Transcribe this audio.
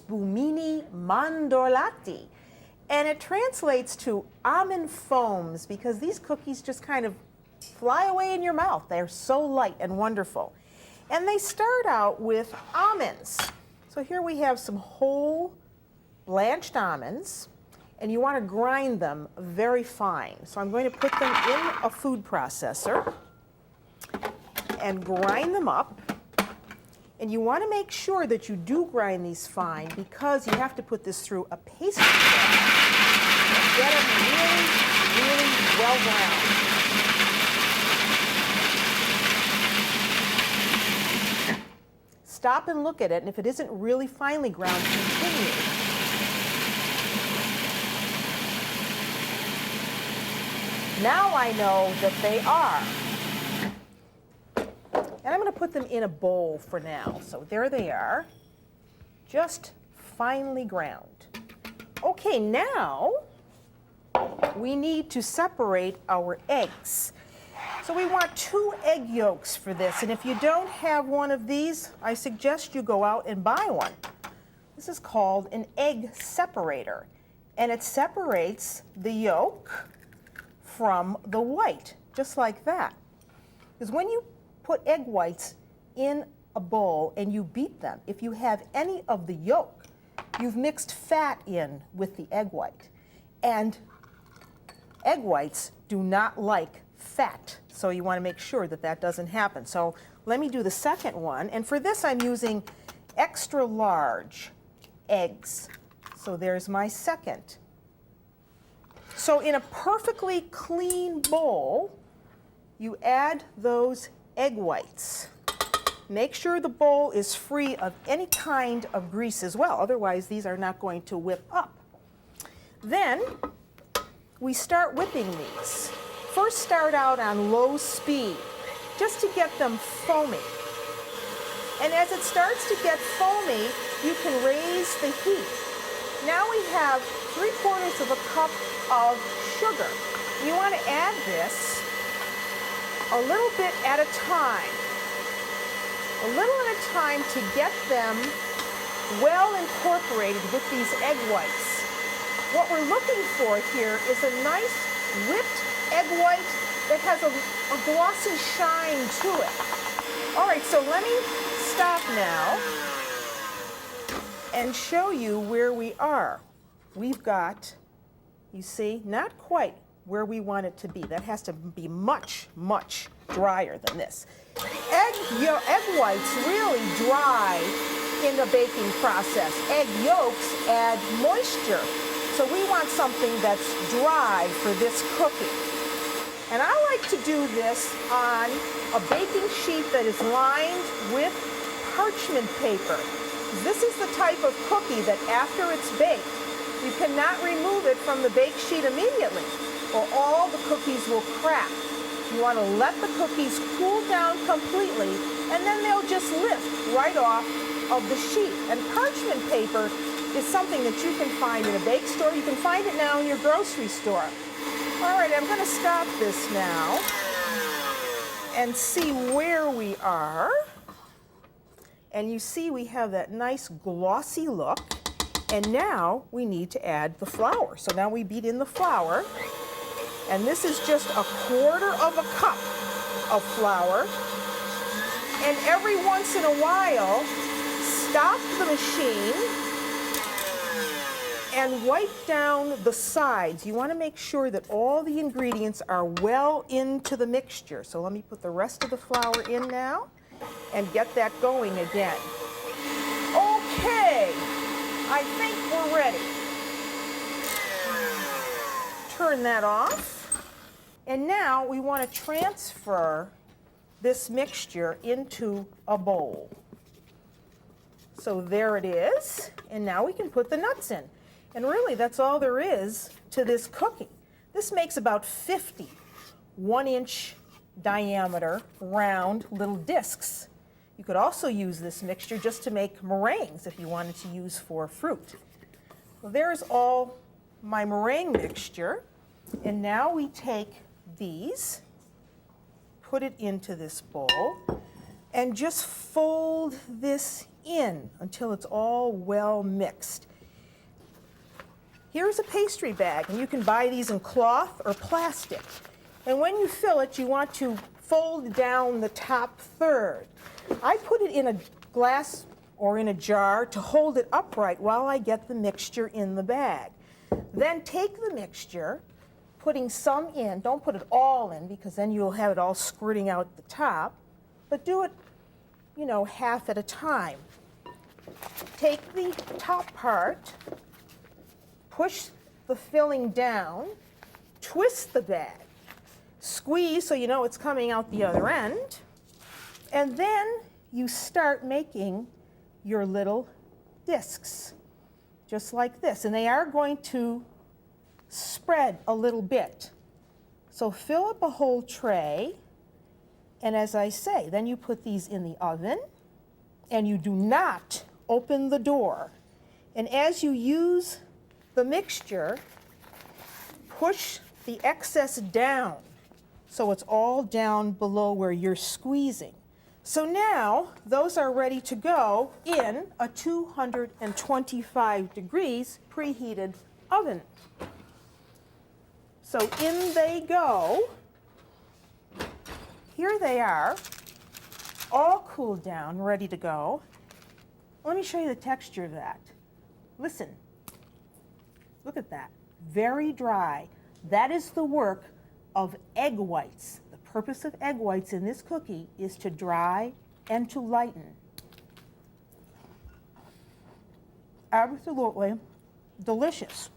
spumini mandorlati. And it translates to almond foams because these cookies just kind of fly away in your mouth. They're so light and wonderful. And they start out with almonds. So here we have some whole blanched almonds, and you want to grind them very fine. So I'm going to put them in a food processor and grind them up. And you want to make sure that you do grind these fine because you have to put this through a pastry grinder and get them really, really well ground. Stop and look at it, and if it isn't really finely ground, continue. Now I know that they are. And I'm going to put them in a bowl for now. So there they are, just finely ground. Okay, now we need to separate our eggs. So we want 2 egg yolks for this, and if you don't have one of these, I suggest you go out and buy one. This is called an egg separator, and it separates the yolk from the white, just like that. Because when you put egg whites in a bowl and you beat them, if you have any of the yolk, you've mixed fat in with the egg white. And egg whites do not like fat, so you want to make sure that that doesn't happen. So let me do the second one, and for this I'm using extra large eggs. So there's my second. So in a perfectly clean bowl, you add those egg whites. Make sure the bowl is free of any kind of grease as well, otherwise these are not going to whip up. Then we start whipping these. First start out on low speed, just to get them foamy. And as it starts to get foamy, you can raise the heat. Now we have 3/4 of a cup of sugar. You want to add this a little bit at a time. A little at a time to get them well incorporated with these egg whites. What we're looking for here is a nice whipped egg white that has a glossy shine to it. All right, so let me stop now and show you where we are. We've got, you see, not quite where we want it to be. That has to be much, much drier than this. Egg whites really dry in the baking process. Egg yolks add moisture. So we want something that's dry for this cookie. And I like to do this on a baking sheet that is lined with parchment paper. This is the type of cookie that after it's baked, you cannot remove it from the bake sheet immediately, or all the cookies will crack. You want to let the cookies cool down completely, and then they'll just lift right off of the sheet. And parchment paper is something that you can find in a bake store. You can find it now in your grocery store. All right, I'm going to stop this now and see where we are. And you see we have that nice glossy look. And now we need to add the flour. So now we beat in the flour. And this is just 1/4 of a cup of flour. And every once in a while, stop the machine and wipe down the sides. You want to make sure that all the ingredients are well into the mixture. So let me put the rest of the flour in now and get that going again. Okay, I think we're ready. Turn that off. And now we want to transfer this mixture into a bowl. So there it is. And now we can put the nuts in. And really, that's all there is to this cookie. This makes about 50 1-inch diameter round little discs. You could also use this mixture just to make meringues if you wanted to use for fruit. Well, there's all my meringue mixture. And now we take these, put it into this bowl, and just fold this in until it's all well mixed. Here's a pastry bag, and you can buy these in cloth or plastic. And when you fill it, you want to fold down the top third. I put it in a glass or in a jar to hold it upright while I get the mixture in the bag. Then take the mixture, putting some in. Don't put it all in because then you'll have it all squirting out the top, but do it, you know, half at a time. Take the top part, push the filling down, twist the bag, squeeze so you know it's coming out the other end, and then you start making your little discs, just like this. And they are going to spread a little bit. So fill up a whole tray, and as I say, then you put these in the oven, and you do not open the door. And as you use the mixture, push the excess down so it's all down below where you're squeezing. So now those are ready to go in a 225 degrees preheated oven. So in they go. Here they are, all cooled down, ready to go. Let me show you the texture of that. Listen, look at that, very dry. That is the work of egg whites. The purpose of egg whites in this cookie is to dry and to lighten. Absolutely delicious.